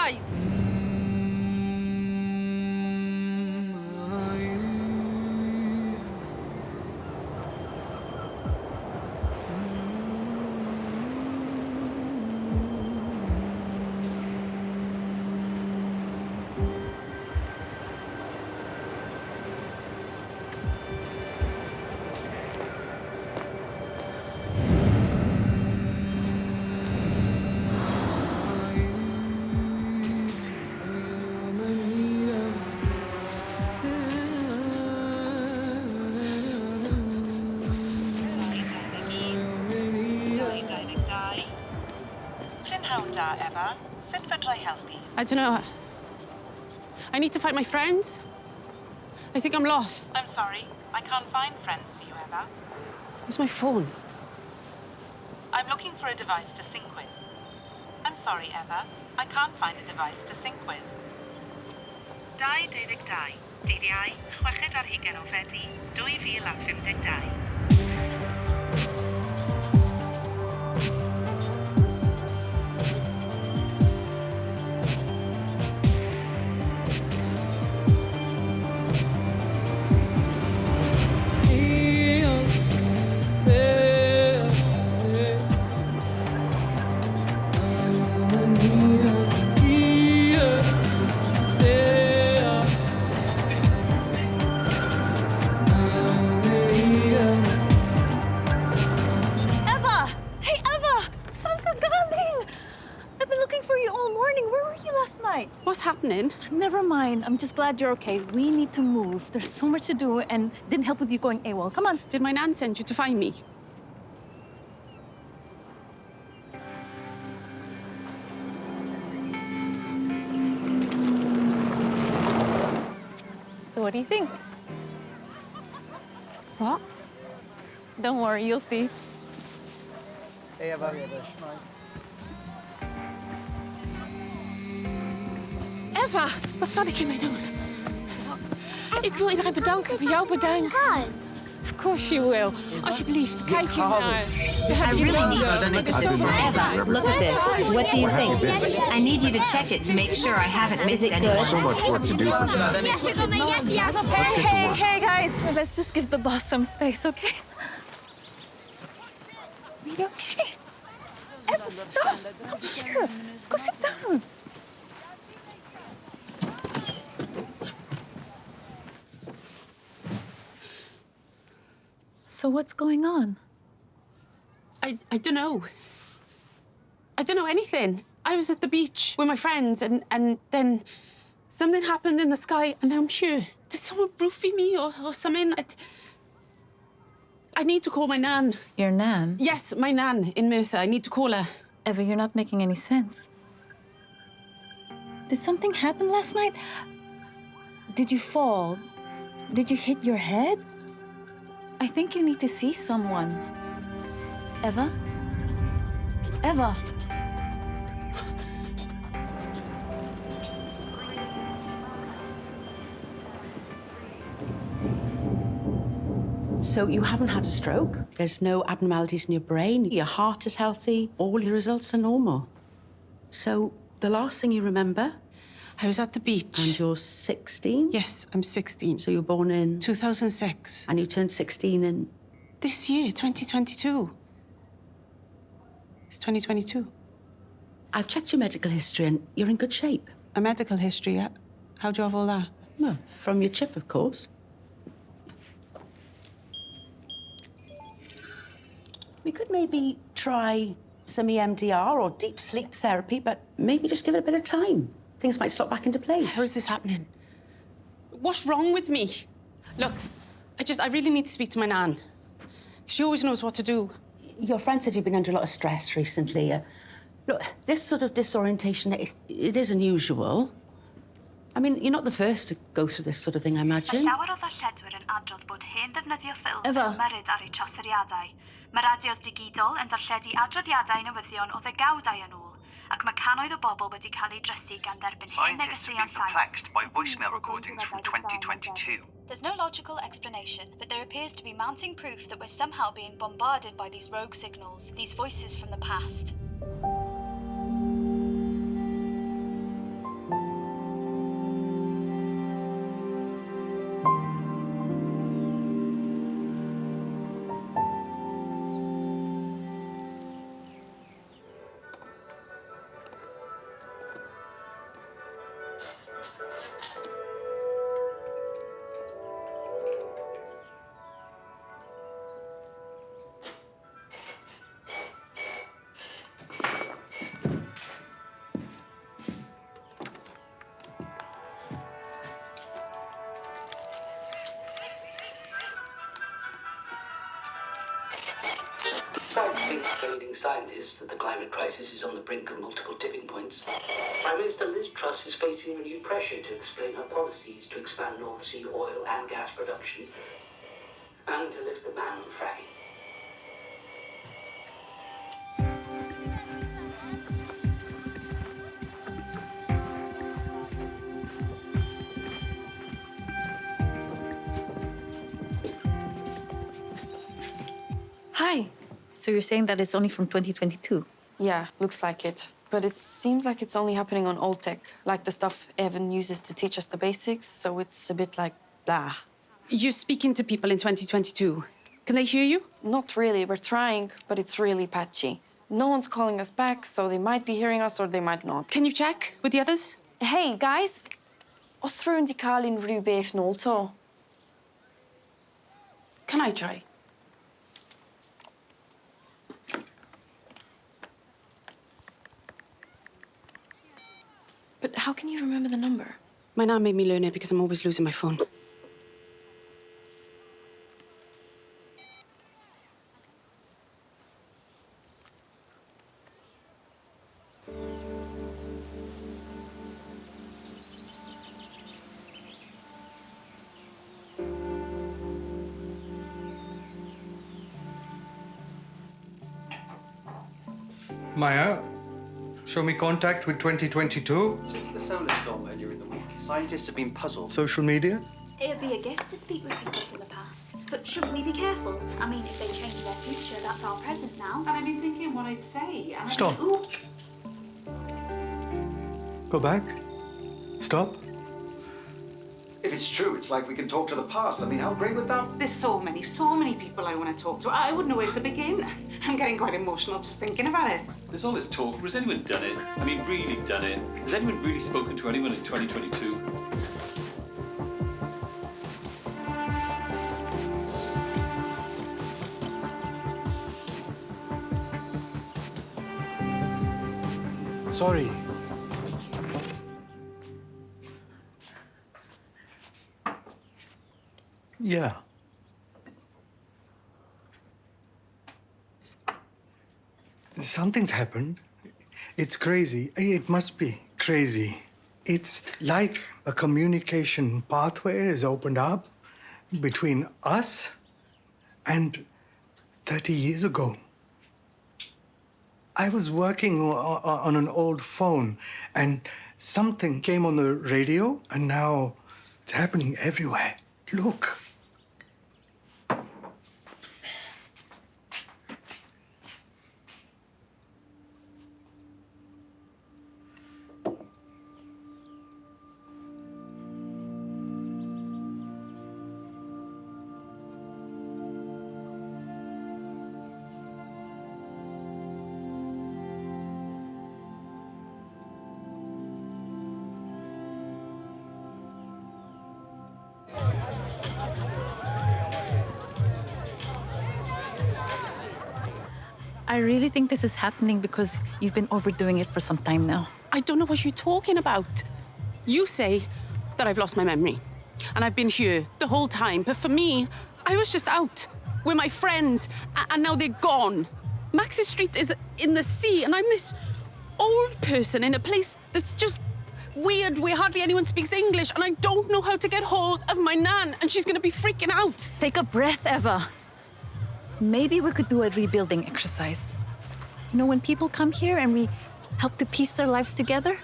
guys. Eva, sut fedrai helpu? I don't know. I need to find my friends. I think I'm lost. I'm sorry, I can't find friends for you, Eva. Where's my phone? I'm looking for a device to sync with. I'm sorry, Eva, I can't find a device to sync with. 2022, dydd Iau, 6 o Fedi, 2052. What's happening? Never mind. I'm just glad you're okay. We need to move. There's so much to do and didn't help with you going AWOL. Come on. Did my nan send you to find me? So what do you think? What? Don't worry, you'll see. Hey, Eva. Eva, wat zal ik hiermee doen? Ik wil iedereen bedanken voor jouw bedankt. Of course you will. Alsjeblieft, kijk hier naar. I really need you to make a Eva, look at this. What do you think? I need you to check it to make sure I haven't missed anyone. So much work to do for today. Hey, guys. Let's just give the boss some space, okay? Are you okay? Eva, stop. Come here. Let's go sit down. So what's going on? I don't know. I don't know anything. I was at the beach with my friends and then something happened in the sky and now I'm here. Did someone roofie me or something? I need to call my nan. Your nan? Yes, my nan in Merthyr. I need to call her. Eva, you're not making any sense. Did something happen last night? Did you fall? Did you hit your head? I think you need to see someone. Eva? Eva? So you haven't had a stroke? There's no abnormalities in your brain? Your heart is healthy? All your results are normal? So the last thing you remember? I was at the beach. And you're 16? Yes, I'm 16. So you were born in? 2006. And you turned 16 in? This year, 2022. It's 2022. I've checked your medical history and you're in good shape. A medical history, yeah? How do you have all that? Well, from your chip, of course. We could maybe try some EMDR or deep sleep therapy, but maybe just give it a bit of time. Things might slot back into place. How is this happening? What's wrong with me? Look, I really need to speak to my nan. She always knows what to do. Your friend said you've been under a lot of stress recently. Look, this sort of disorientation, it is unusual. I mean, you're not the first to go through this sort of thing, I imagine. Mae llawer o ddarlledwyr yn adrodd bod hen ddefnyddio ffilm Eva. yn ymyrryd ar eu troseriadau. Mae radios digidol yn darlledu adroddiadau newyddion o ddegawdau yn ôl, ac mae cannoedd o bobl wedi cael eu drysu gan dderbyn hen Scientists have negeseuon been perplexed by voicemail recordings from 2022. There's no logical explanation, but there appears to be mounting proof that we're somehow being bombarded by these rogue signals, these voices from the past. think leading scientists that the climate crisis is on the brink of multiple tipping points. Prime Minister Liz Truss is facing renewed pressure to explain her policies to expand North Sea oil and gas production and to lift the ban on fracking. Hi. So you're saying that it's only from 2022? Yeah, looks like it. But it seems like it's only happening on old tech, like the stuff Evan uses to teach us the basics, so it's a bit like blah. You're speaking to people in 2022. Can they hear you? Not really, we're trying, but it's really patchy. No one's calling us back, so they might be hearing us or they might not. Can you check with the others? Hey, guys! Os rwy'n di cael unrhyw beth nôl to? Can I try? But how can you remember the number? My nan made me learn it because I'm always losing my phone. Maya, show me contact with 2022. Since the solar storm earlier in the week, scientists have been puzzled. Social media? It'd be a gift to speak with people from the past. But shouldn't we be careful? I mean, if they change their future, that's our present now. And I've been thinking what I'd say. And Stop. Go back. Stop. If it's true, it's like we can talk to the past. I mean, how great would that be? There's so many people I want to talk to. I wouldn't know where to begin. I'm getting quite emotional just thinking about it. There's all this talk, but has anyone done it? I mean, really done it? Has anyone really spoken to anyone in 2022? Sorry. Yeah. Something's happened. It's crazy. It must be crazy. It's like a communication pathway is opened up between us and 30 years ago. I was working on an old phone and something came on the radio and now it's happening everywhere. Look. I really think this is happening because you've been overdoing it for some time now. I don't know what you're talking about. You say that I've lost my memory and I've been here the whole time, but for me, I was just out with my friends and now they're gone. Max's Street is in the sea and I'm this old person in a place that's just weird where hardly anyone speaks English and I don't know how to get hold of my nan and she's gonna be freaking out. Take a breath, Eva. Maybe we could do a rebuilding exercise. You know, when people come here and we help to piece their lives together?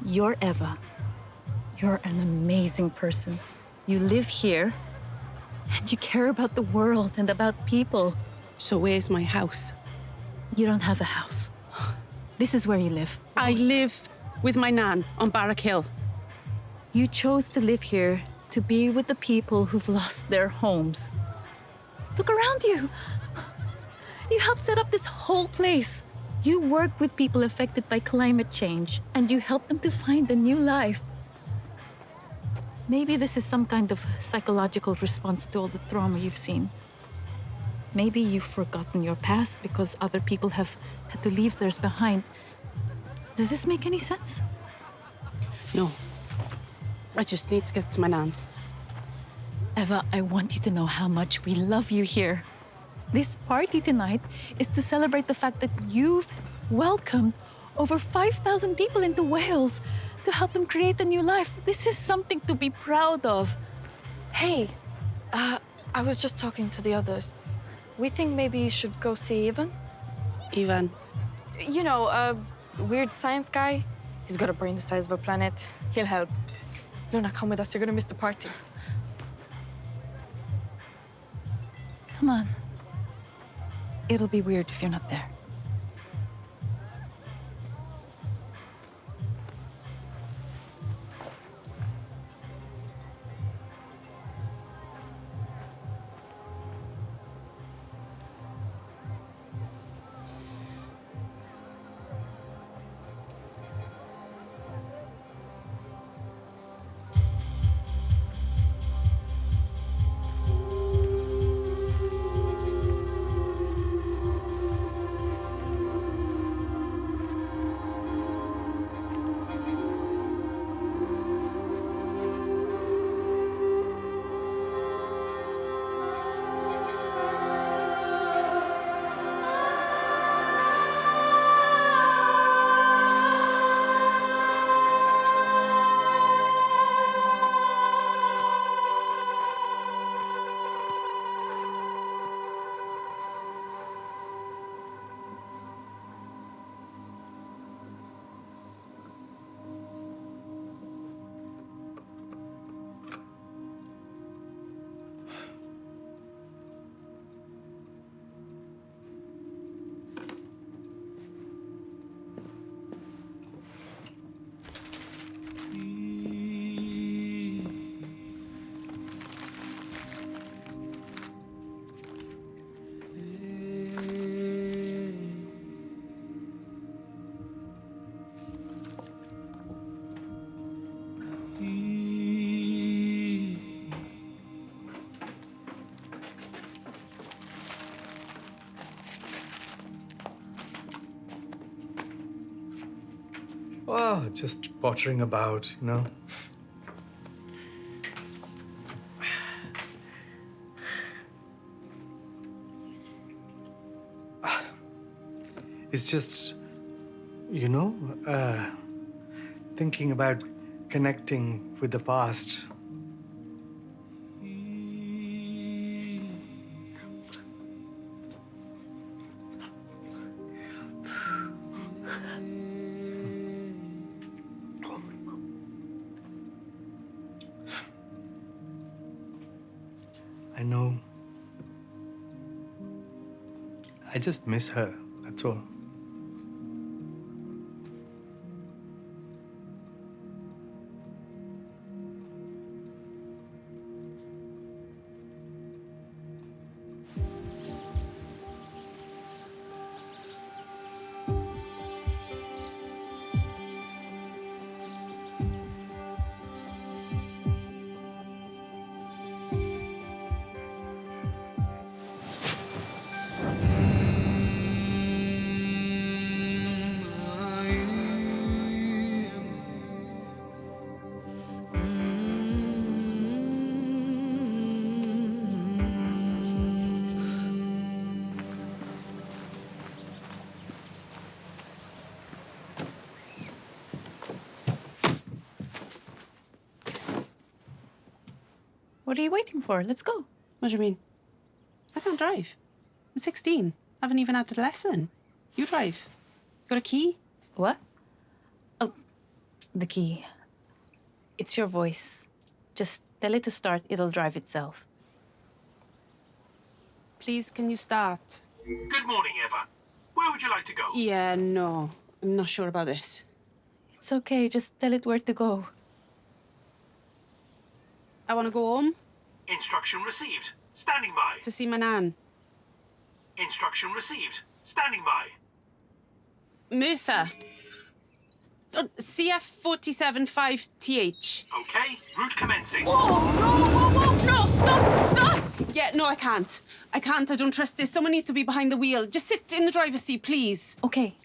You're Eva. You're an amazing person. You live here, and you care about the world and about people. So where's my house? You don't have a house. This is where you live. I live with my nan on Barrack Hill. You chose to live here to be with the people who've lost their homes. Look around you. You helped set up this whole place. You work with people affected by climate change, and you help them to find a new life. Maybe this is some kind of psychological response to all the trauma you've seen. Maybe you've forgotten your past because other people have had to leave theirs behind. Does this make any sense? No. I just need to get to my nan's. Eva, I want you to know how much we love you here. This party tonight is to celebrate the fact that you've welcomed over 5,000 people into Wales to help them create a new life. This is something to be proud of. Hey, I was just talking to the others. We think maybe you should go see Ivan. Ivan? You know, a weird science guy. He's got a brain the size of a planet. He'll help. Luna, come with us. You're gonna miss the party. Come on. It'll be weird if you're not there. Oh, just pottering about, you know. It's just, you know, thinking about connecting with the past. I know. I just miss her, that's all. What are you waiting for? Let's go. What do you mean? I can't drive. I'm 16. I haven't even had a lesson. You drive. Got a key? What? Oh, the key. It's your voice. Just tell it to start, it'll drive itself. Please, can you start? Good morning, Eva. Where would you like to go? Yeah, no. I'm not sure about this. It's okay, just tell it where to go. I want to go home. Instruction received. Standing by. To see my nan. Instruction received. Standing by. Merthyr. CF 47-5TH. Okay, route commencing. Whoa, no, stop! Yeah, no, I can't. I don't trust this. Someone needs to be behind the wheel. Just sit in the driver's seat, please. Okay.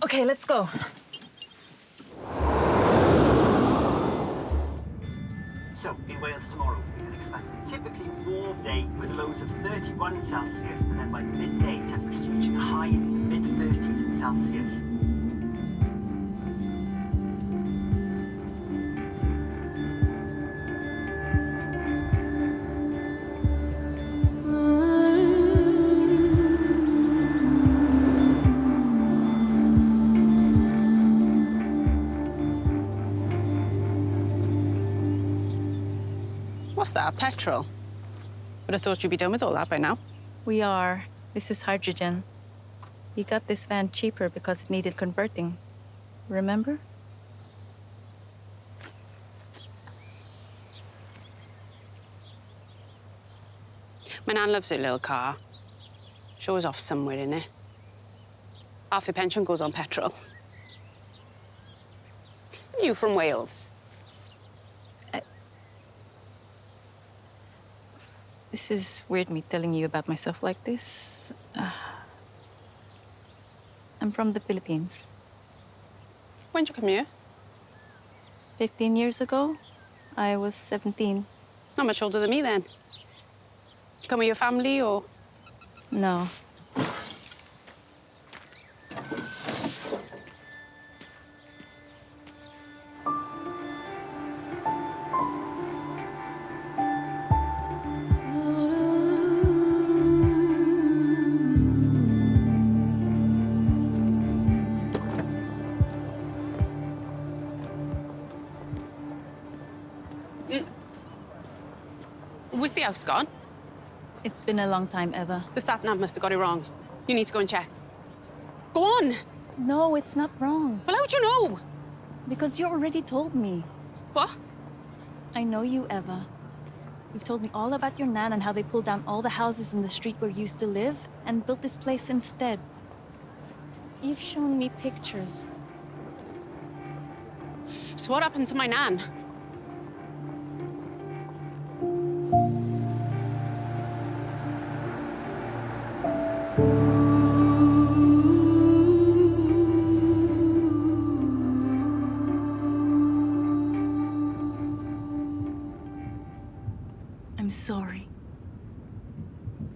Okay, let's go. 31 Celsius, and then by midday, temperatures reaching a high in the mid-30s in Celsius. What's that, petrol? Would have thought you'd be done with all that by now. We are. This is hydrogen. You got this van cheaper because it needed converting. Remember? My nan loves her little car. She always off somewhere in it. Half her pension goes on petrol. Are you from Wales? This is weird, me telling you about myself like this. I'm from the Philippines. When'd you come here? 15 years ago. I was 17. Not much older than me, then. Did you come with your family, or...? No. Where's the house gone? It's been a long time, Eva. The sat-nav must have got it wrong. You need to go and check. Go on! No, it's not wrong. Well, how'd you know? Because you already told me. What? I know you, Eva. You've told me all about your nan and how they pulled down all the houses in the street where you used to live and built this place instead. You've shown me pictures. So what happened to my nan? I'm sorry.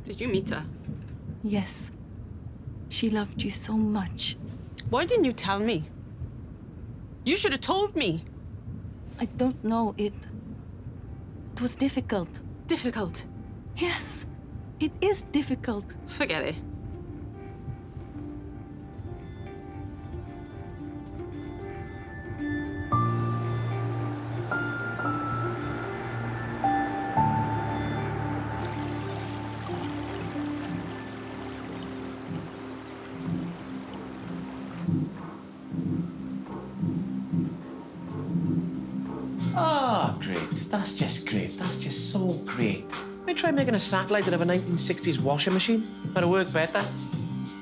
Did you meet her? Yes. She loved you so much. Why didn't you tell me? You should have told me. I don't know. It was difficult. Difficult? Yes. It is difficult. Forget it. Oh, great. That's just great. That's just so great. I try making a satellite out of a 1960s washing machine. That'll work better.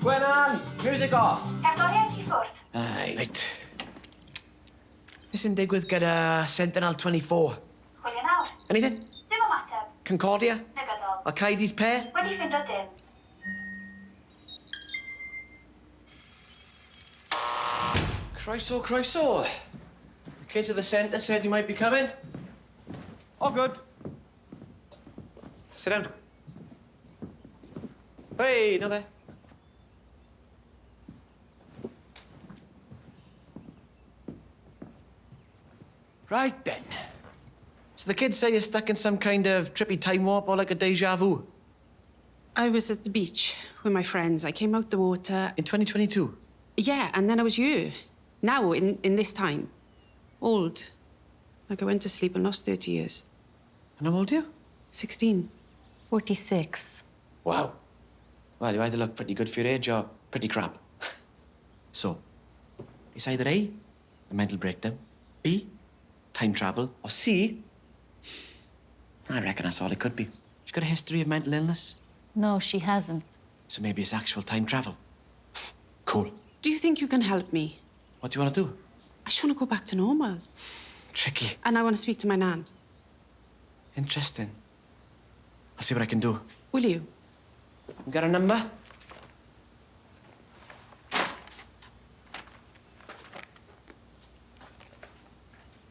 Gwenan, music off. Aye, right. Listen, digwydd gyda Sentinel 24. Anything? Concordia? Al-Qaeda's pair? Croeso. The kids at the centre said you might be coming. All good. Sit down. Hey, no there. Right then. So the kids say you're stuck in some kind of trippy time warp or like a deja vu. I was at the beach with my friends. I came out the water... In 2022? Yeah, and then I was you. Now, in this time. Old. Like I went to sleep and lost 30 years. And how old are you? 16. 46. Wow. Well, you either look pretty good for your age or pretty crap. So, it's either A, a mental breakdown, B, time travel, or C, I reckon that's all it could be. She's got a history of mental illness. No, she hasn't. So maybe it's actual time travel. Cool. Do you think you can help me? What do you want to do? I just want to go back to normal. Tricky. And I want to speak to my nan. Interesting. I'll see what I can do. Will you? You got a number?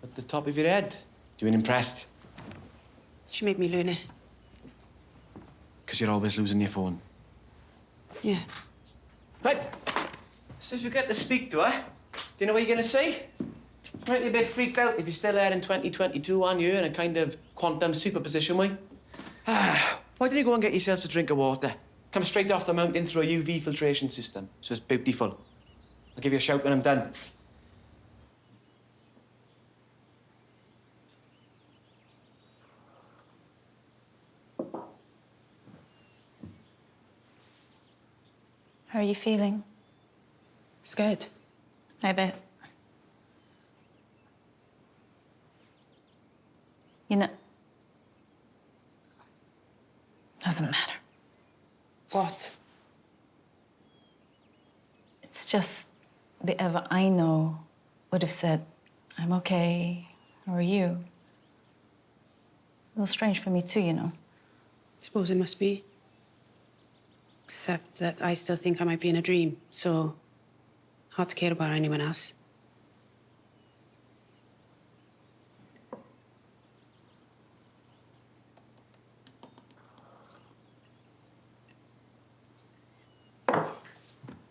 At the top of your head. Doing impressed? She made me learn it. Because you're always losing your phone. Yeah. Right. So if you get to speak to her, do you know what you're going to say? Might be a bit freaked out if you're still there in 2022, aren't you, in a kind of quantum superposition way? Why don't you go and get yourself a drink of water? Come straight off the mountain through a UV filtration system, so it's beautiful. I'll give you a shout when I'm done. How are you feeling? Scared. I bet. You know... Doesn't matter. What? It's just the Eva I know would have said, I'm okay, how are you? It's a little strange for me too, you know. Suppose it must be. Except that I still think I might be in a dream, so hard to care about anyone else.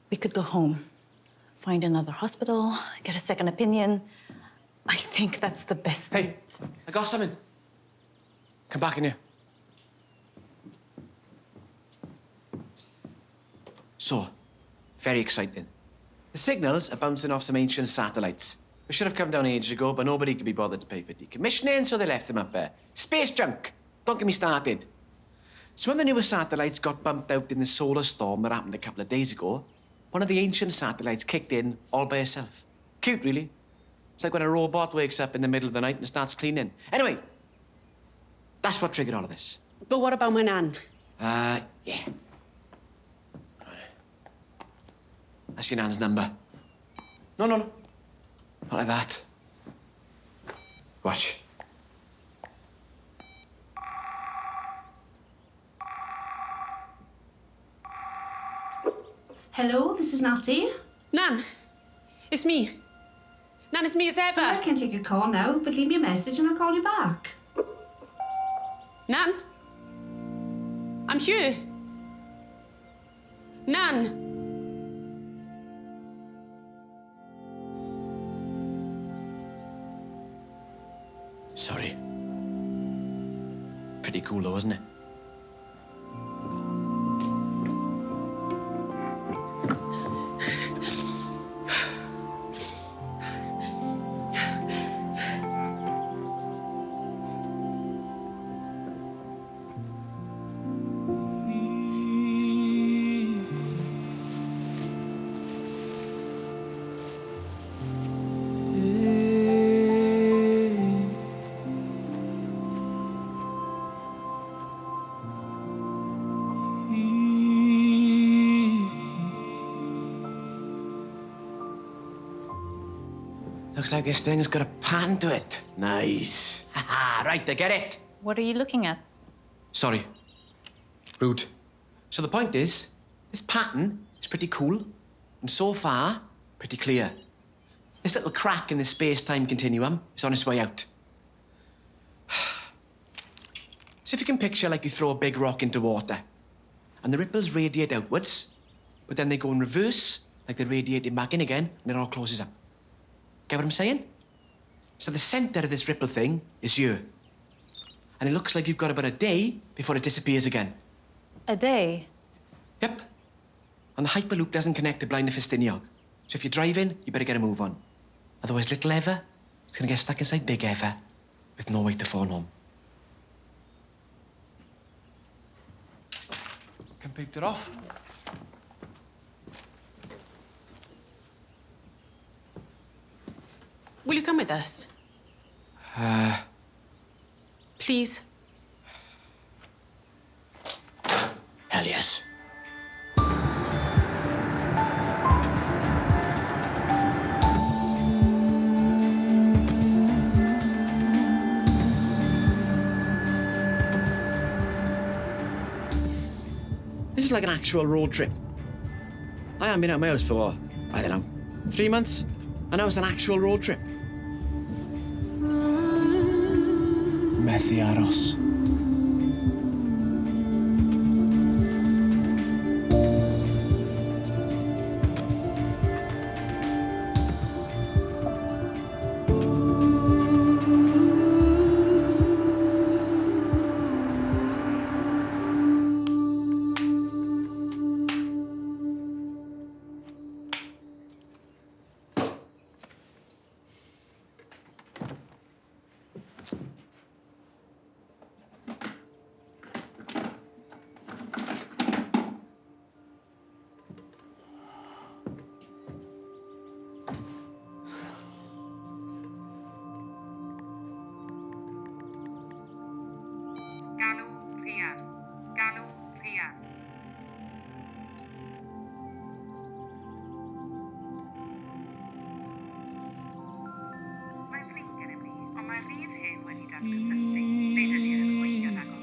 We could go home, find another hospital, get a second opinion. I think that's the best thing. Hey, I got something. Come back in here. So, very exciting. The signals are bouncing off some ancient satellites. We should have come down ages ago, but nobody could be bothered to pay for decommissioning, so they left them up there. Space junk! Don't get me started. So when the newer satellites got bumped out in the solar storm that happened a couple of days ago, one of the ancient satellites kicked in all by itself. Cute, really. It's like when a robot wakes up in the middle of the night and starts cleaning. Anyway, that's what triggered all of this. But what about my nan? Yeah. That's your nan's number. No. Not like that. Watch. Hello, this is Natty. Nan, it's me. Nan, it's me as ever. Sorry, I can't take your call now, but leave me a message and I'll call you back. Nan? I'm here. Nan? Sorry. Pretty cool though, isn't it? Looks like this thing's got a pattern to it. Nice. Haha, right, I get it. What are you looking at? Sorry. Rude. So the point is, this pattern is pretty cool, and so far, pretty clear. This little crack in the space-time continuum is on its way out. So if you can picture like you throw a big rock into water, and the ripples radiate outwards, but then they go in reverse, like they're radiating back in again, and it all closes up. Get what I'm saying? So the center of this ripple thing is you. And it looks like you've got about a day before it disappears again. A day? Yep. And the Hyperloop doesn't connect to Blaen y Ffestiniog. So if you're driving, you better get a move on. Otherwise, little Eva is going to get stuck inside big Eva with no way to phone home. Can pick it off. Will you come with us? Please? Hell yes. This is like an actual road trip. I haven't been out of my house for, what, I don't know, 3 months? And now it's an actual road trip. Methu aros. Mae fydd hyn wedi datgysylltu. Nid ydy yn gweithio rhagor.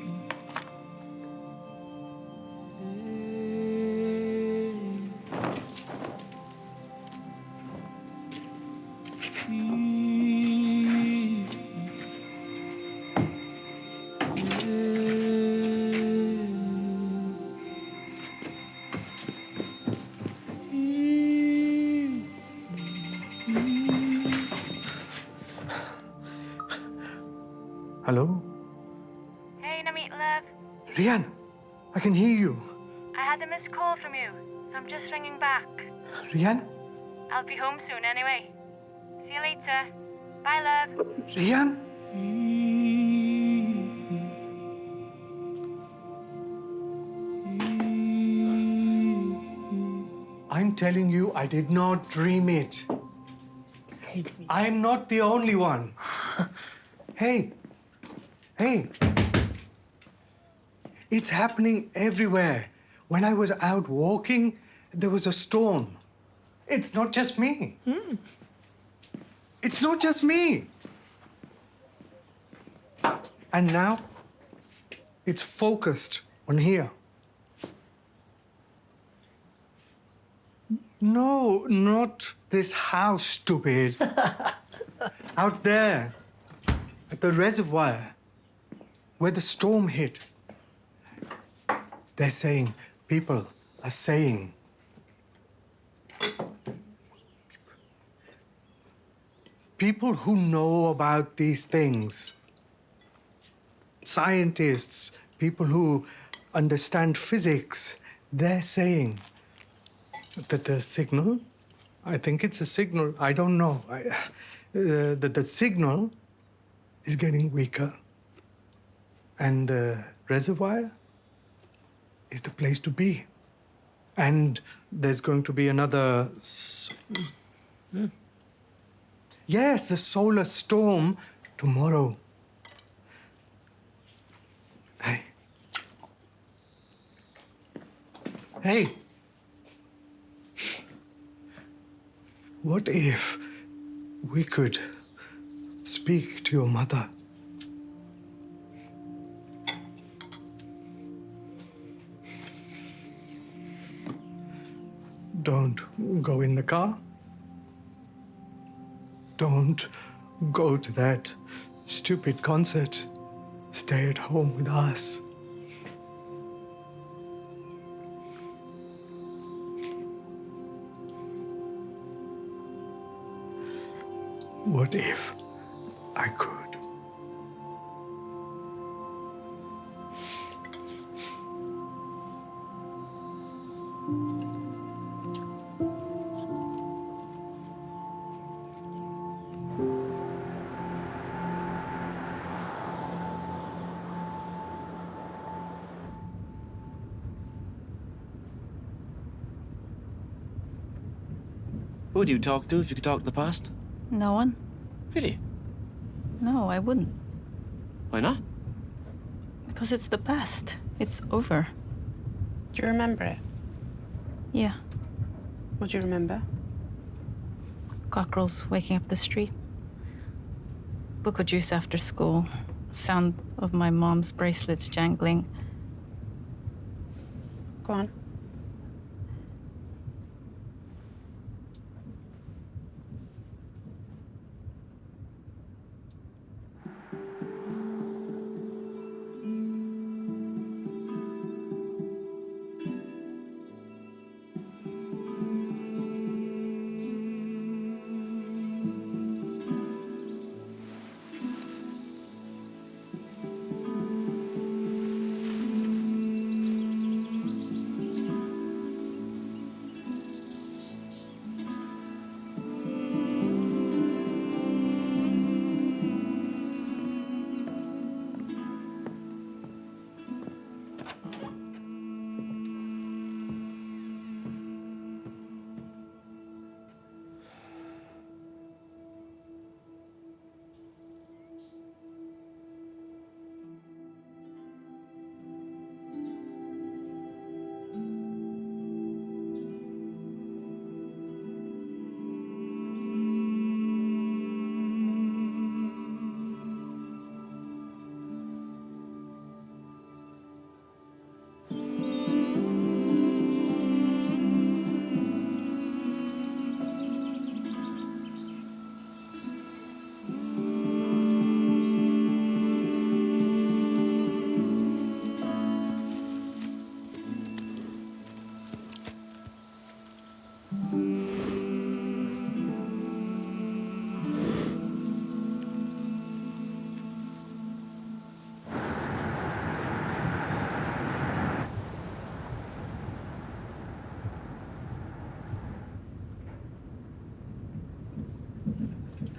Hello? Hey, Namit, love. Rian, I can hear you. I had a missed call from you, so I'm just ringing back. Rian? I'll be home soon anyway. See you later. Bye, love. Rian? I'm telling you, I did not dream it. I'm not the only one. Hey. Hey. It's happening everywhere. When I was out walking, there was a storm. It's not just me. It's not just me. And now, it's focused on here. No, not this house, stupid. Out there, at the reservoir, where the storm hit. They're saying, people are saying, people who know about these things, scientists, people who understand physics, they're saying that the signal, I think it's a signal, I don't know, that the signal is getting weaker. And the reservoir is the place to be. And there's going to be another... Yes, a solar storm tomorrow. Hey. Hey. What if we could speak to your mother? Don't go in the car. Don't go to that stupid concert. Stay at home with us. What if I could? Who would you talk to if you could talk to the past? No one. Really? No, I wouldn't. Why not? Because it's the past. It's over. Do you remember it? Yeah. What do you remember? Cockerels waking up the street. Book of juice after school. Sound of my mom's bracelets jangling. Go on.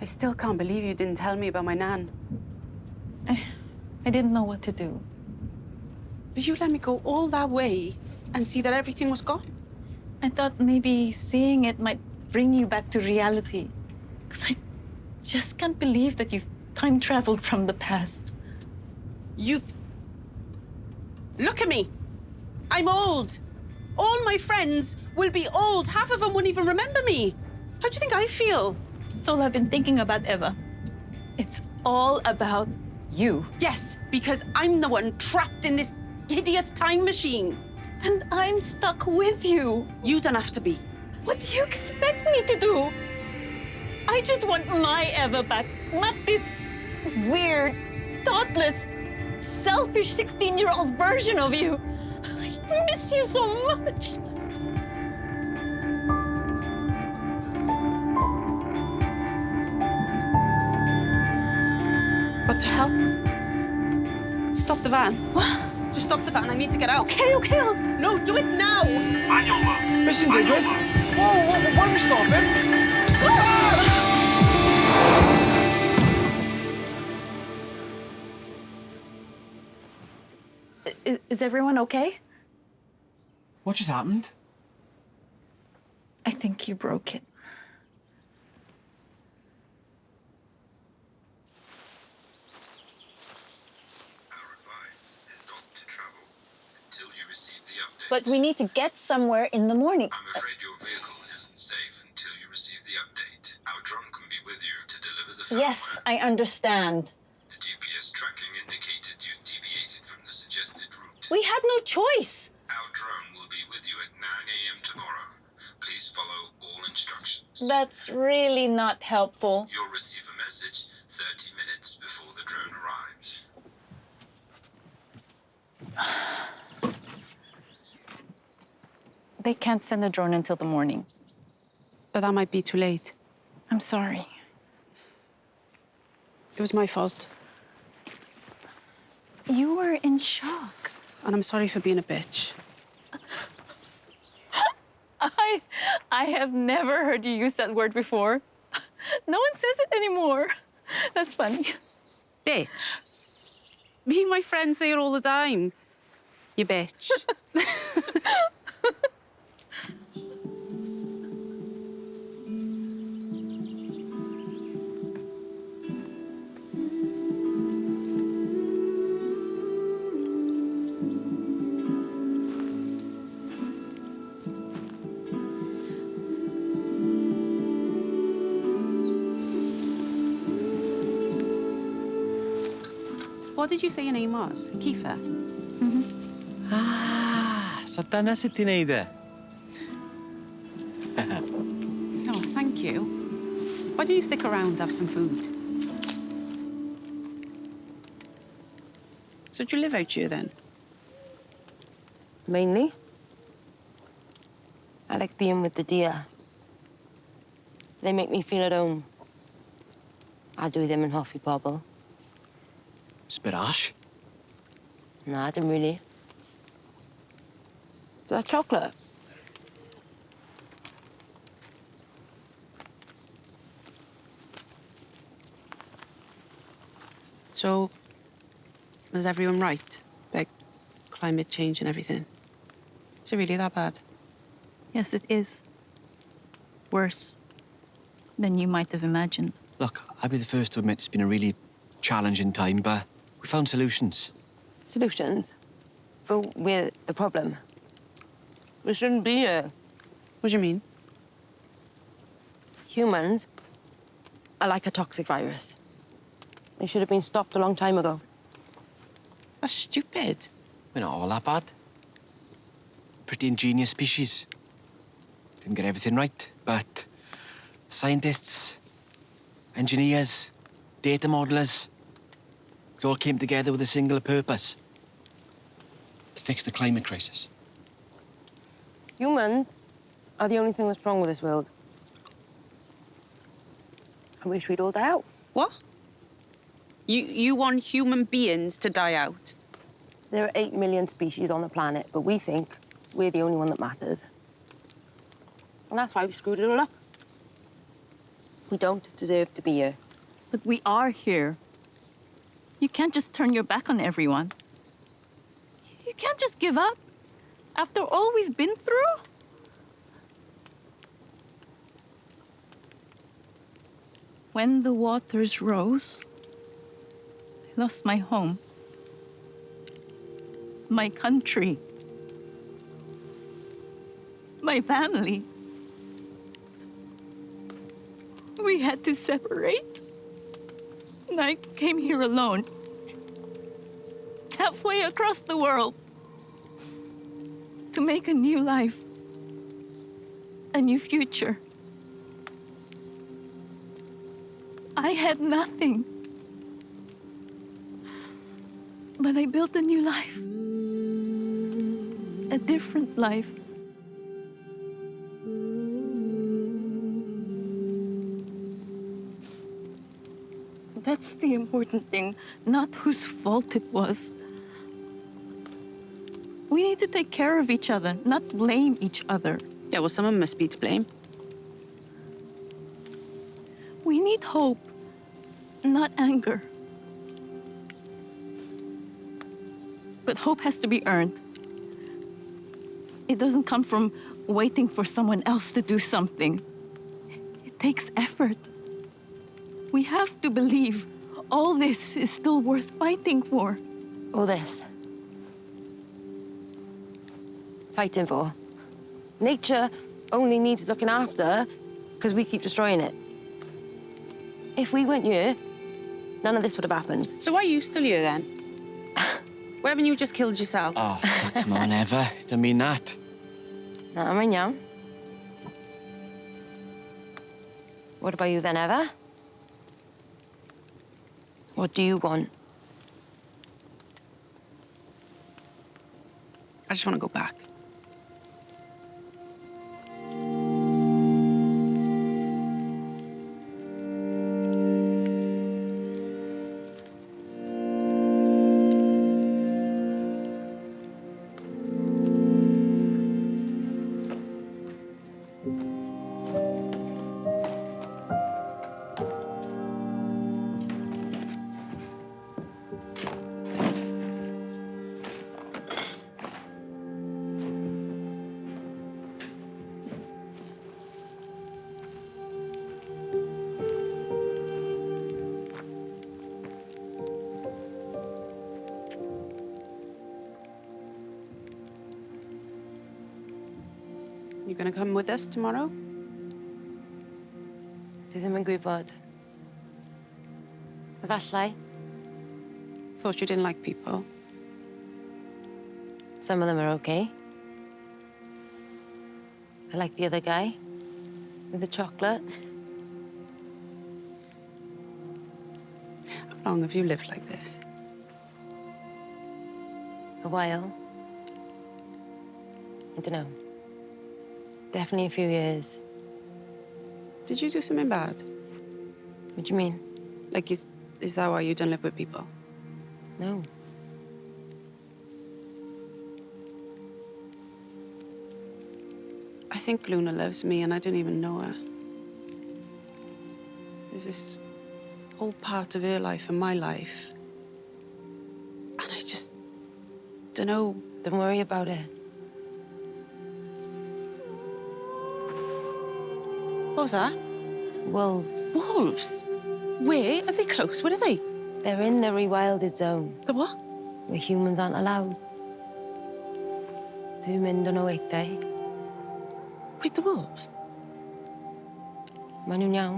still can't believe you didn't tell me about my nan. I didn't know what to do. But you let me go all that way and see that everything was gone. I thought maybe seeing it might bring you back to reality. Because I just can't believe that you've time traveled from the past. You... Look at me. I'm old. All my friends will be old. Half of them won't even remember me. How do you think I feel? That's all I've been thinking about, Eva. It's all about you. Yes, because I'm the one trapped in this hideous time machine. And I'm stuck with you. You don't have to be. What do you expect me to do? I just want my Eva back, not this weird, thoughtless, selfish 16-year-old version of you. I miss you so much. What the hell? Stop the van. What? Just stop the van. I need to get out. Okay. No, do it now. Manual. Mission Digwith. Whoa, why are we stopping? Is everyone okay? What just happened? I think you broke it. But we need to get somewhere in the morning. I'm afraid your vehicle isn't safe until you receive the update. Our drone can be with you to deliver the firmware. Yes, I understand. The GPS tracking indicated you've deviated from the suggested route. We had no choice. Our drone will be with you at 9 a.m. tomorrow. Please follow all instructions. That's really not helpful. You'll receive a message 30 minutes before the drone arrives. They can't send a drone until the morning. But that might be too late. I'm sorry. It was my fault. You were in shock. And I'm sorry for being a bitch. I have never heard you use that word before. No one says it anymore. That's funny. Bitch? Me and my friends say it all the time. You bitch. What did you say your name was? Kiefer? So dyna sut ti'n neud e? Oh, thank you. Why don't you stick around, have some food? So do you live out here then? Mainly. I like being with the deer. They make me feel at home. I do them in Hoffy Pobble. It's a bit harsh. No, I didn't really. Is that chocolate? So, is everyone right? Like, climate change and everything? Is it really that bad? Yes, it is. Worse than you might have imagined. Look, I'd be the first to admit it's been a really challenging time, but we found solutions. Solutions? But we're the problem. We shouldn't be here. What do you mean? Humans are like a toxic virus. They should have been stopped a long time ago. That's stupid. We're not all that bad. Pretty ingenious species. Didn't get everything right, but scientists, engineers, data modelers, it all came together with a single purpose. To fix the climate crisis. Humans are the only thing that's wrong with this world. I wish we'd all die out. What? You want human beings to die out? There are 8 million species on the planet, but we think we're the only one that matters. And that's why we screwed it all up. We don't deserve to be here. But we are here. You can't just turn your back on everyone. You can't just give up after all we've been through. When the waters rose, I lost my home, my country, my family. We had to separate, and I came here alone, halfway across the world, to make a new life, a new future. I had nothing, but I built a new life, a different life. That's the important thing, not whose fault it was. We need to take care of each other, not blame each other. Yeah, well, someone must be to blame. We need hope, not anger. But hope has to be earned. It doesn't come from waiting for someone else to do something. It takes effort. We have to believe all this is still worth fighting for. All this. Fighting for. Nature only needs looking after because we keep destroying it. If we weren't here, none of this would have happened. So why are you still here then? Why haven't you just killed yourself? Oh, come on, Eva. Don't mean that. Na, mae'n iawn. What about you then, Eva? What do you want? I just want to go back. You gonna come with us tomorrow? Dwi ddim yn gwybod. Efallai. Thought you didn't like people. Some of them are okay. I like the other guy with the chocolate. How long have you lived like this? A while. I don't know. Definitely a few years. Did you do something bad? What do you mean? Like, is that why you don't live with people? No. I think Luna loves me and I don't even know her. There's this whole part of her life and my life. And I just don't know. Don't worry about it. What was that? Wolves. Wolves? Where? Are they close? Where are they? They're in the rewilded zone. The what? Where humans aren't allowed. Dwi'n mynd yn o weithiau. Wait, the wolves? Maen nhw'n iawn.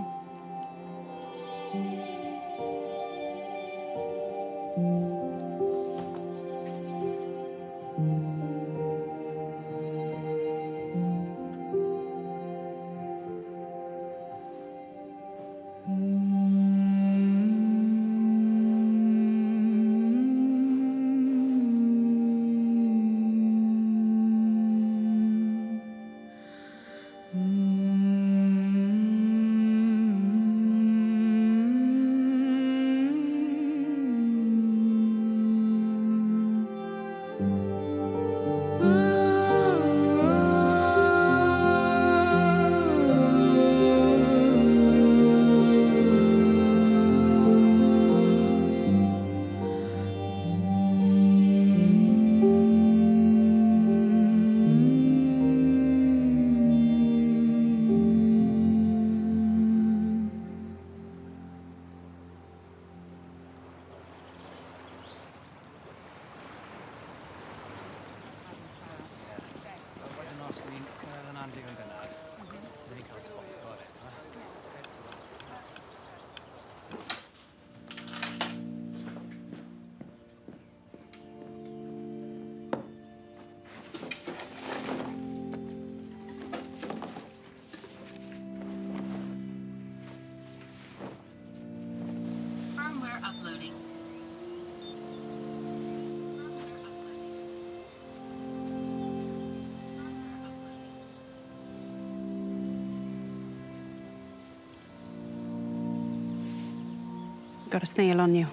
Got a snail on you.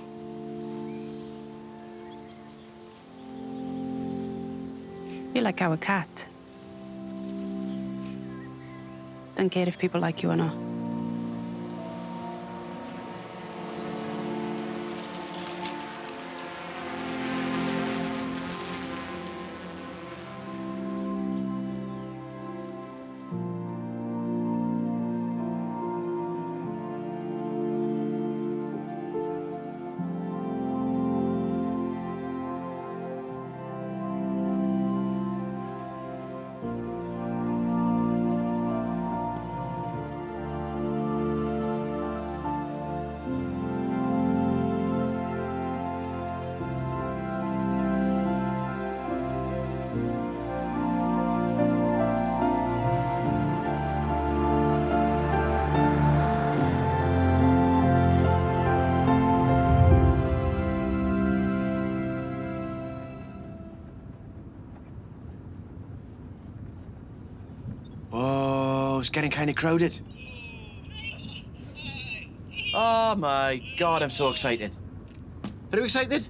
You're like our cat. Don't care if people like you or not. Oh, it's getting kind of crowded. Oh my God, I'm so excited. Are you excited?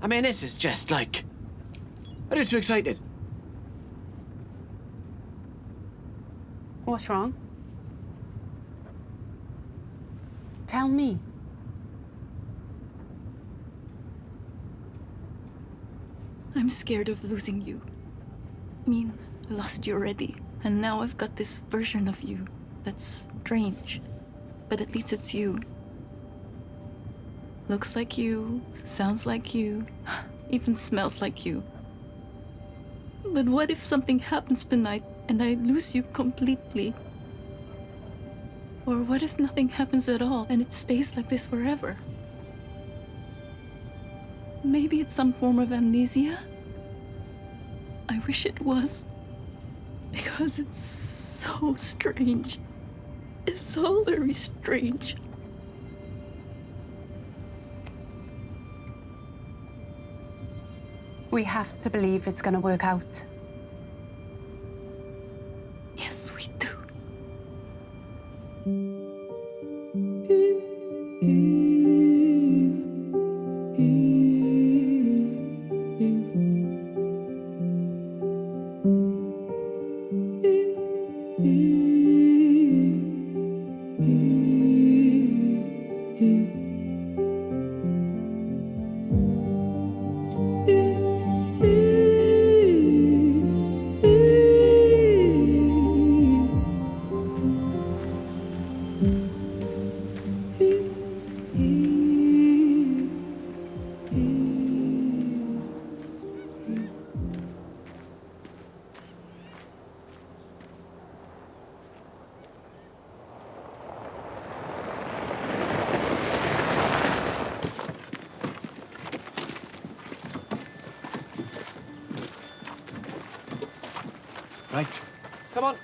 I mean, this is just like... Are you too excited? What's wrong? Tell me. I'm scared of losing you. I mean, I lost you already, and now I've got this version of you that's strange. But at least it's you. Looks like you, sounds like you, even smells like you. But what if something happens tonight and I lose you completely? Or what if nothing happens at all and it stays like this forever? Maybe it's some form of amnesia? I wish it was. Because it's so strange. It's all very strange. We have to believe it's gonna work out. Yes, we do. Right. Come on.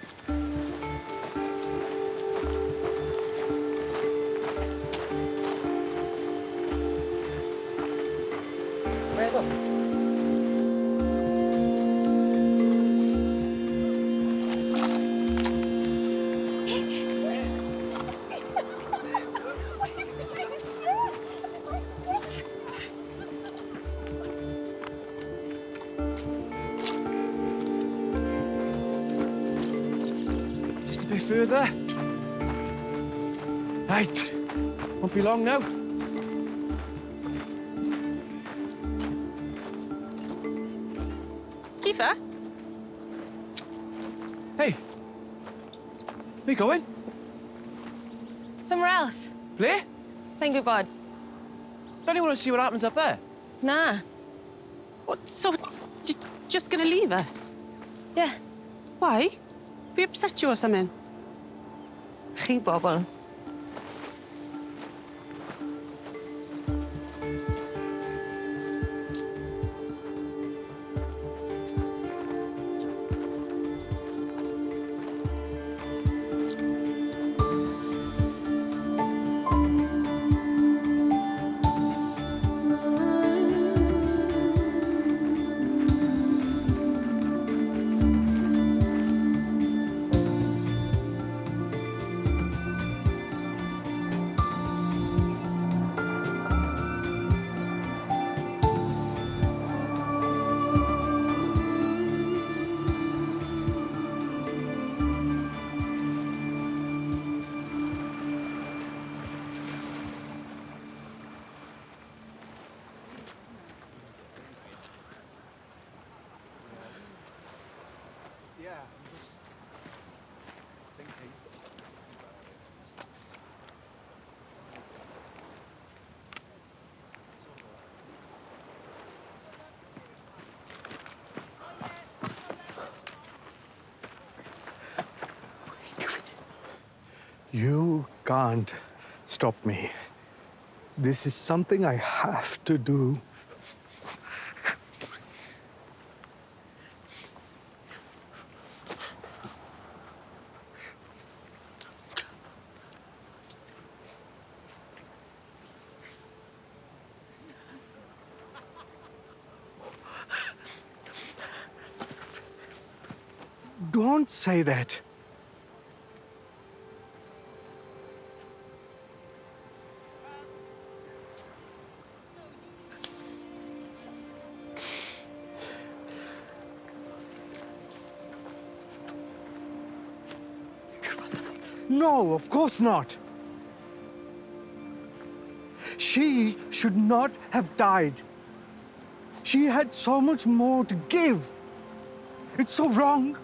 Where go? Further. Right. Won't be long now. Kiefer? Hey. Where you going? Somewhere else. Play? Thank you, bud. Don't you want to see what happens up there? Nah. What, so you're just gonna leave us? Yeah. Why? We upset you or something? Chi bobl. yeah, I'm just thinking. You can't stop me. This is something I have to do. Don't say that. No, of course not. She should not have died. She had so much more to give. It's so wrong.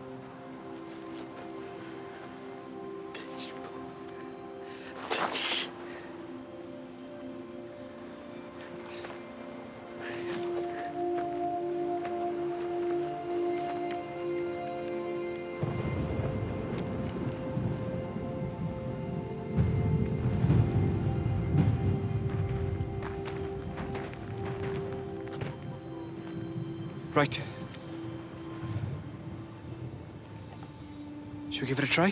Right. Should we give it a try?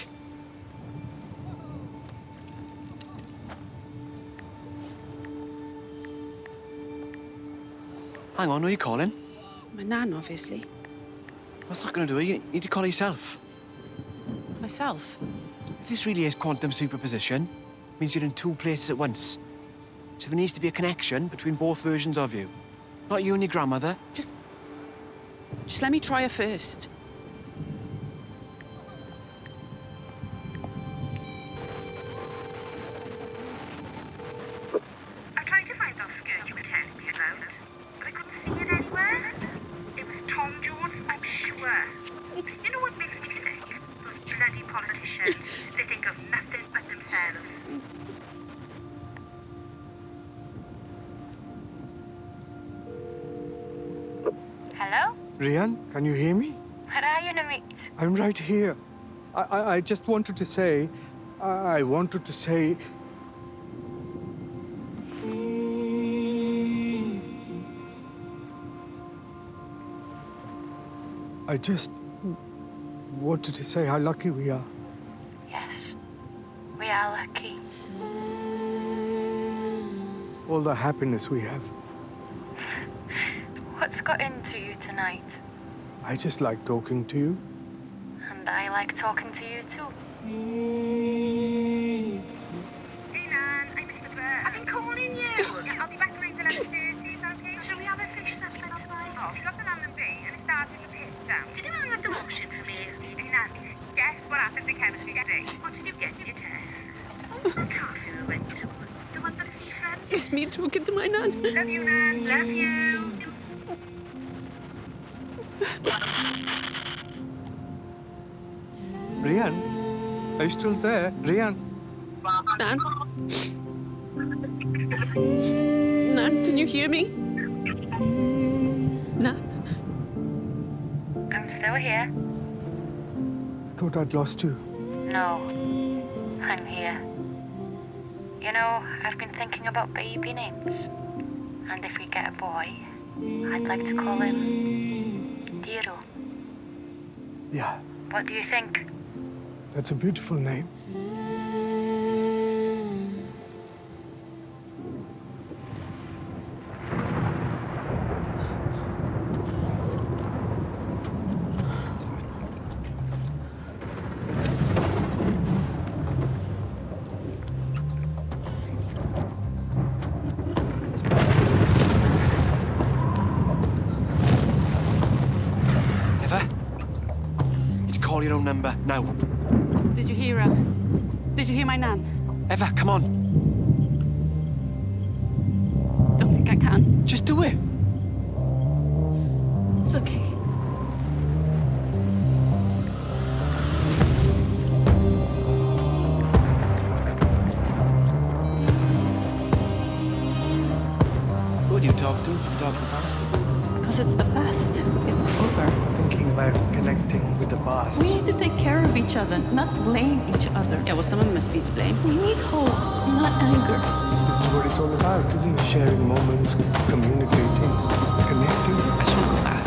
Hang on, who are you calling? My nan, obviously. That's not going to do it. You need to call yourself. Myself? If this really is quantum superposition, it means you're in two places at once. So there needs to be a connection between both versions of you. Not you and your grandmother. Just let me try her first. I tried to find those skirts you were telling me about, but I couldn't see it anywhere. It was Tom Jones, I'm sure. You know what makes me sick? Those bloody politicians. They think of nothing but themselves. Hello? Rian, can you hear me? Where are you, Namit? I'm right here. I just wanted to say, I wanted to say... I just wanted to say how lucky we are. Yes, we are lucky. All the happiness we have. What's got into you tonight? I just like talking to you. And I like talking to you too. Hey, Nan, I missed the bird. I've been calling you. Yeah, I'll be back around 11:30, okay? Shall we have a fish that's meant to buy? Oh, she got an almond bee and it started to piss down. Did you hang up the washing for me? Hey, Nan, guess what happened to chemistry today? What did you get in your test? I can't feel I went to. The one that is friend. It's me talking to my nan. Love you, Nan. Love you. Rian, are you still there? Rian? Nan? Nan, can you hear me? Nan? I'm still here. I thought I'd lost you. No, I'm here. You know, I've been thinking about baby names. And if we get a boy, I'd like to call him Diro. Yeah, What do you think? that's a beautiful name. Call your own number, now. Did you hear her? Did you hear my nan? Eva, come on. Don't think I can. Just do it. It's okay. do you talk to? You talk to the past? Because it's the past. It's over. Thinking about connecting with the past. We need to take care of each other, not blame each other. Yeah, well, someone must be to blame. We need hope, not anger. This is what it's all about, isn't it? Sharing moments, communicating, connecting. I just want to go back.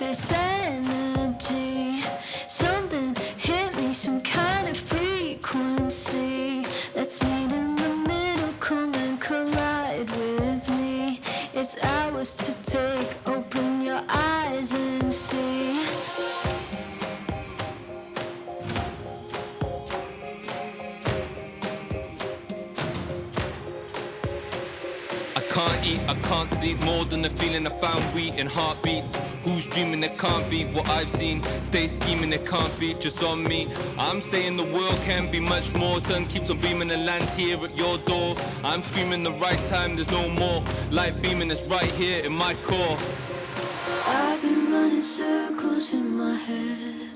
this energy. Something hit me, some kind of frequency. Let's meet in the middle, come and collide with me. It's ours to take, open your eyes and see. Can't eat, I can't sleep, more than the feeling I found wheat in heartbeats. Who's dreaming it can't be what I've seen? Stay scheming, it can't be just on me. I'm saying the world can be much more. Sun keeps on beaming and lands here at your door. I'm screaming the right time, there's no more. Light beaming, it's right here in my core. I've been running circles in my head.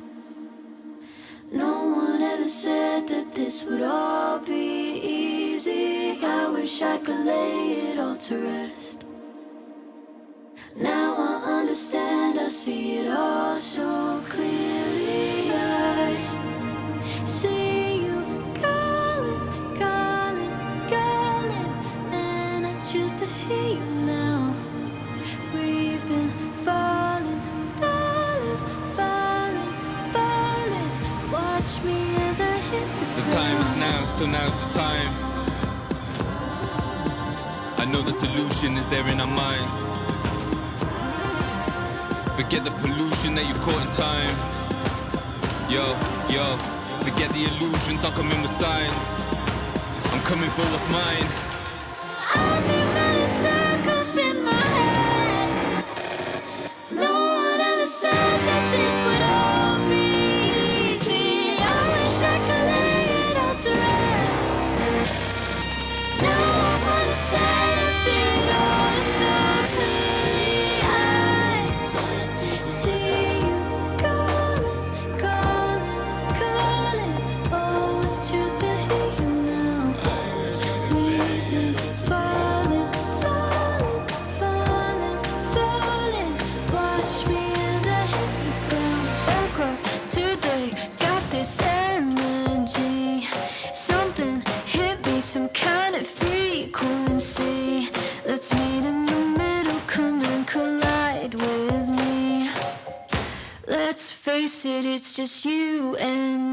No one ever said that this would all be easy. I wish I could lay it all to rest. Now I understand, I see it all so clearly. I see you calling, calling, calling, and I choose to hear you now. We've been falling, falling, falling, falling. Watch me as I hit The time is now, so now's the time. I know the solution is there in our minds. Forget the pollution that you caught in time. Yo, yo, forget the illusions, I'll come in with signs. I'm coming for what's mine. I've been running circles in my head. No one ever said that this would all be easy. I wish I could lay it all to rest. Now I understand, I see it all so clearly. I see you calling, calling, calling. Oh, I choose to hear you now. We've been falling, falling, falling, falling. Watch me as I hit the ground. Woke up today, got this energy. Something hit me, some kind of frequency. Let's meet in the middle, come and collide with me. Let's face it, it's just you and